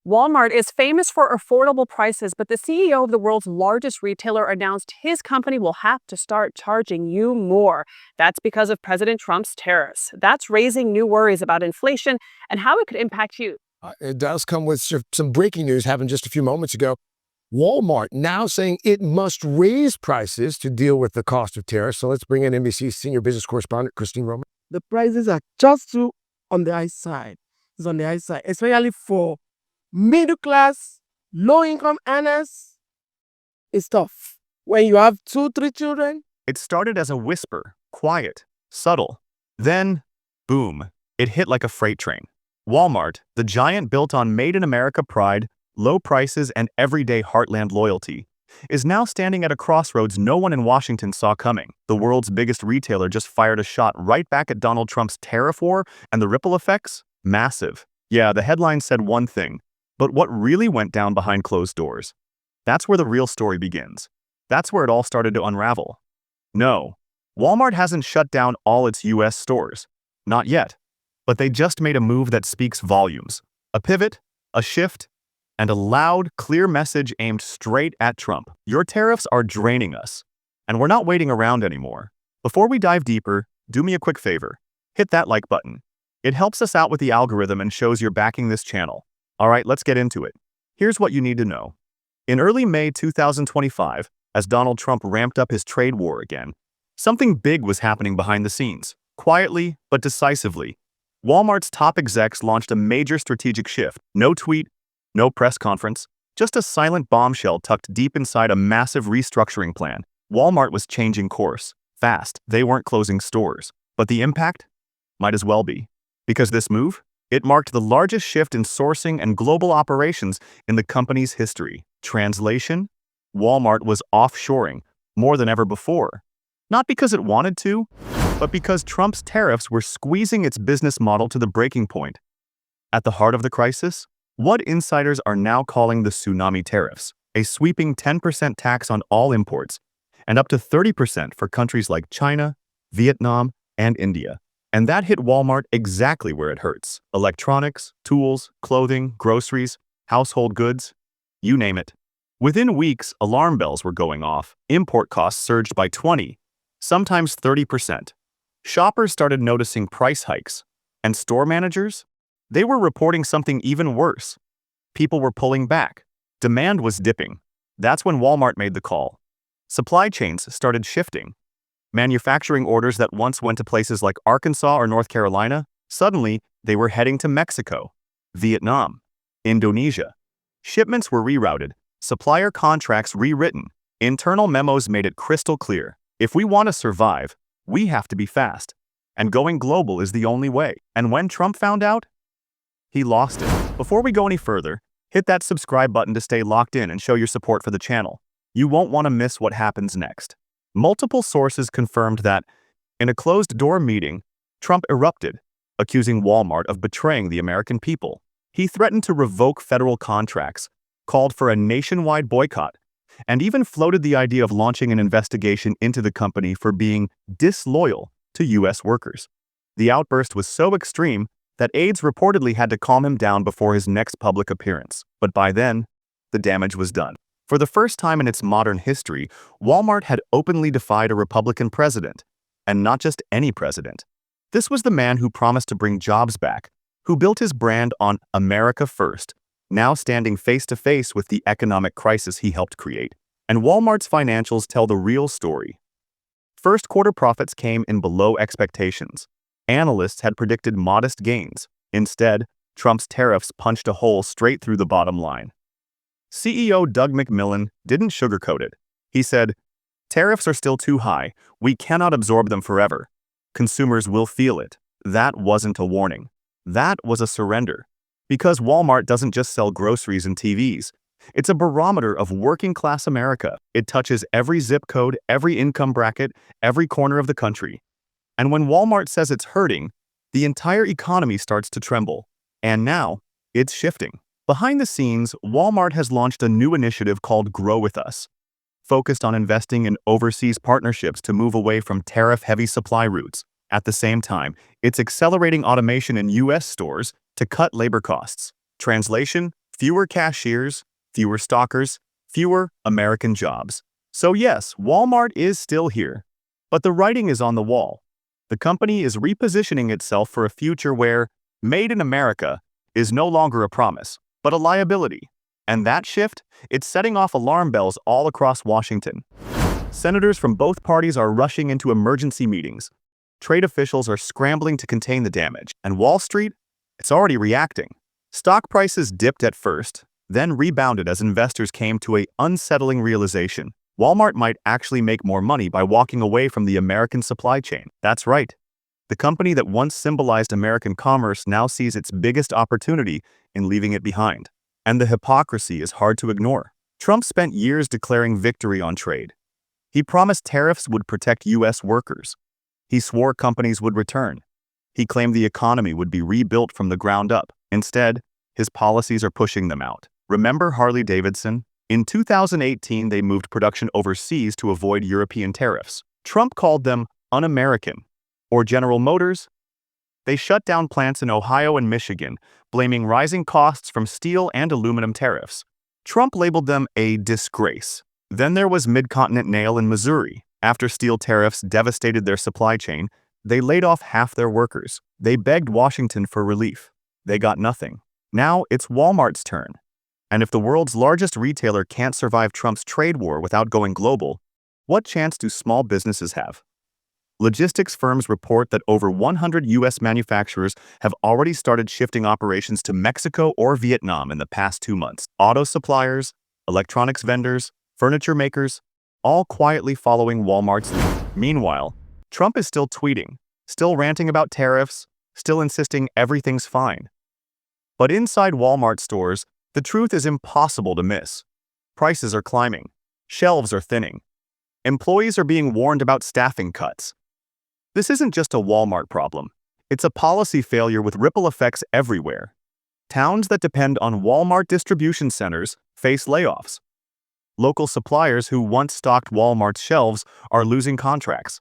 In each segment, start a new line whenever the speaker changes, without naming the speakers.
Walmart is famous for affordable prices, but the CEO of the world's largest retailer announced his company will have to start charging you more. That's because of President Trump's tariffs. That's raising new worries about inflation and how it could impact you.
It does come with some breaking news happened just a few moments ago. Walmart now saying it must raise prices to deal with the cost of tariffs. So let's bring in NBC's senior business correspondent, Christine Roman.
The prices are just too on the high side. It's on the high side, especially for middle class, low income earners. It's tough. When you have 2, 3 children,
It started as a whisper, quiet, subtle. Then, boom, it hit like a freight train. Walmart, the giant built on Made in America pride, low prices, and everyday heartland loyalty, is now standing at a crossroads no one in Washington saw coming. The world's biggest retailer just fired a shot right back at Donald Trump's tariff war, and the ripple effects? Massive. Yeah, the headline said one thing, but what really went down behind closed doors? That's where the real story begins. That's where it all started to unravel. No, Walmart hasn't shut down all its US stores. Not yet. But they just made a move that speaks volumes. A pivot, a shift, and a loud, clear message aimed straight at Trump. Your tariffs are draining us, and we're not waiting around anymore. Before we dive deeper, do me a quick favor. Hit that like button. It helps us out with the algorithm and shows you're backing this channel. All right, let's get into it. Here's what you need to know. In early May 2025, as Donald Trump ramped up his trade war again, something big was happening behind the scenes. Quietly, but decisively, Walmart's top execs launched a major strategic shift. No tweet, no press conference, just a silent bombshell tucked deep inside a massive restructuring plan. Walmart was changing course. Fast. They weren't closing stores. But the impact? Might as well be. Because this move? It marked the largest shift in sourcing and global operations in the company's history. Translation? Walmart was offshoring more than ever before. Not because it wanted to, but because Trump's tariffs were squeezing its business model to the breaking point. At the heart of the crisis? What insiders are now calling the tsunami tariffs, a sweeping 10% tax on all imports, and up to 30% for countries like China, Vietnam, and India. And that hit Walmart exactly where it hurts. Electronics, tools, clothing, groceries, household goods, you name it. Within weeks, alarm bells were going off. Import costs surged by 20, sometimes 30%. Shoppers started noticing price hikes. And store managers? They were reporting something even worse. People were pulling back. Demand was dipping. That's when Walmart made the call. Supply chains started shifting. Manufacturing orders that once went to places like Arkansas or North Carolina, suddenly they were heading to Mexico, Vietnam, Indonesia. Shipments were rerouted, supplier contracts rewritten. Internal memos made it crystal clear. If we want to survive, we have to be fast. And going global is the only way. And when Trump found out, he lost it. Before we go any further, hit that subscribe button to stay locked in and show your support for the channel. You won't want to miss what happens next. Multiple sources confirmed that, in a closed-door meeting, Trump erupted, accusing Walmart of betraying the American people. He threatened to revoke federal contracts, called for a nationwide boycott, and even floated the idea of launching an investigation into the company for being disloyal to U.S. workers. The outburst was so extreme that aides reportedly had to calm him down before his next public appearance. But by then, the damage was done. For the first time in its modern history, Walmart had openly defied a Republican president, and not just any president. This was the man who promised to bring jobs back, who built his brand on America First, now standing face-to-face with the economic crisis he helped create. And Walmart's financials tell the real story. First quarter profits came in below expectations. Analysts had predicted modest gains. Instead, Trump's tariffs punched a hole straight through the bottom line. CEO Doug McMillon didn't sugarcoat it. He said, "Tariffs are still too high. We cannot absorb them forever. Consumers will feel it." That wasn't a warning. That was a surrender. Because Walmart doesn't just sell groceries and TVs. It's a barometer of working-class America. It touches every zip code, every income bracket, every corner of the country. And when Walmart says it's hurting, the entire economy starts to tremble. And now, it's shifting. Behind the scenes, Walmart has launched a new initiative called Grow With Us, focused on investing in overseas partnerships to move away from tariff-heavy supply routes. At the same time, it's accelerating automation in U.S. stores to cut labor costs. Translation: Fewer cashiers, fewer stockers, fewer American jobs. So yes, Walmart is still here. But the writing is on the wall. The company is repositioning itself for a future where Made in America is no longer a promise, but a liability. And that shift, it's setting off alarm bells all across Washington. Senators from both parties are rushing into emergency meetings. Trade officials are scrambling to contain the damage. And Wall Street, it's already reacting. Stock prices dipped at first, then rebounded as investors came to an unsettling realization. Walmart might actually make more money by walking away from the American supply chain. That's right. The company that once symbolized American commerce now sees its biggest opportunity in leaving it behind. And the hypocrisy is hard to ignore. Trump spent years declaring victory on trade. He promised tariffs would protect U.S. workers. He swore companies would return. He claimed the economy would be rebuilt from the ground up. Instead, his policies are pushing them out. Remember Harley-Davidson? In 2018, they moved production overseas to avoid European tariffs. Trump called them un-American. Or General Motors? They shut down plants in Ohio and Michigan, blaming rising costs from steel and aluminum tariffs. Trump labeled them a disgrace. Then there was Mid-Continent Nail in Missouri. After steel tariffs devastated their supply chain, they laid off half their workers. They begged Washington for relief. They got nothing. Now it's Walmart's turn. And if the world's largest retailer can't survive Trump's trade war without going global, what chance do small businesses have? Logistics firms report that over 100 U.S. manufacturers have already started shifting operations to Mexico or Vietnam in the past 2 months. Auto suppliers, electronics vendors, furniture makers, all quietly following Walmart's lead. Meanwhile, Trump is still tweeting, still ranting about tariffs, still insisting everything's fine. But inside Walmart stores, the truth is impossible to miss. Prices are climbing. Shelves are thinning. Employees are being warned about staffing cuts. This isn't just a Walmart problem. It's a policy failure with ripple effects everywhere. Towns that depend on Walmart distribution centers face layoffs. Local suppliers who once stocked Walmart's shelves are losing contracts.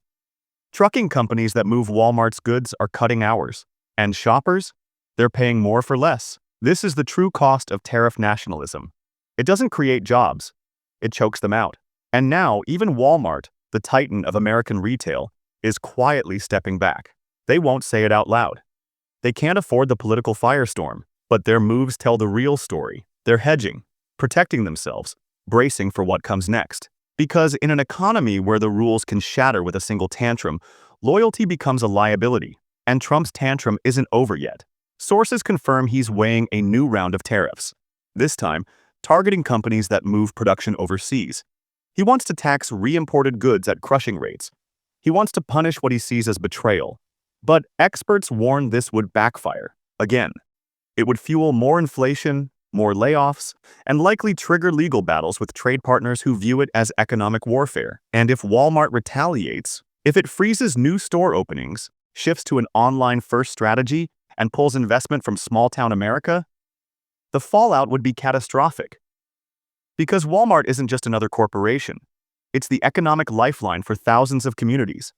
Trucking companies that move Walmart's goods are cutting hours. And shoppers? They're paying more for less. This is the true cost of tariff nationalism. It doesn't create jobs. It chokes them out. And now, even Walmart, the titan of American retail, is quietly stepping back. They won't say it out loud. They can't afford the political firestorm, but their moves tell the real story. They're hedging, protecting themselves, bracing for what comes next. Because in an economy where the rules can shatter with a single tantrum, loyalty becomes a liability. And Trump's tantrum isn't over yet. Sources confirm he's weighing a new round of tariffs, this time targeting companies that move production overseas. He wants to tax re-imported goods at crushing rates. He wants to punish what he sees as betrayal. But experts warn this would backfire. Again, it would fuel more inflation, more layoffs, and likely trigger legal battles with trade partners who view it as economic warfare. And if Walmart retaliates, if it freezes new store openings, shifts to an online-first strategy, and pulls investment from small-town America, the fallout would be catastrophic. Because Walmart isn't just another corporation. It's the economic lifeline for thousands of communities.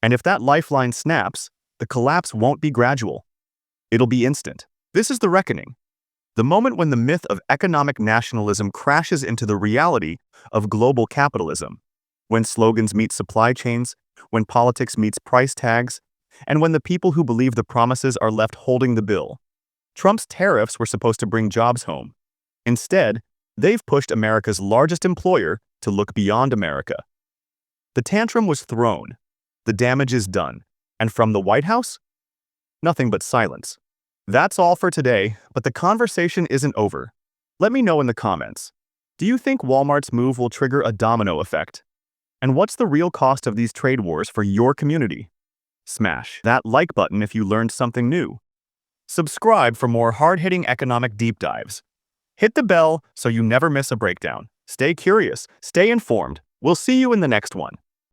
And if that lifeline snaps, the collapse won't be gradual. It'll be instant. This is the reckoning. The moment when the myth of economic nationalism crashes into the reality of global capitalism. When slogans meet supply chains, when politics meets price tags, and when the people who believe the promises are left holding the bill. Trump's tariffs were supposed to bring jobs home. Instead, they've pushed America's largest employer to look beyond America. The tantrum was thrown. The damage is done. And from the White House? Nothing but silence. That's all for today, but the conversation isn't over. Let me know in the comments. Do you think Walmart's move will trigger a domino effect? And what's the real cost of these trade wars for your community? Smash that like button if you learned something new. Subscribe for more hard-hitting economic deep dives. Hit the bell so you never miss a breakdown. Stay curious, stay informed. We'll see you in the next one.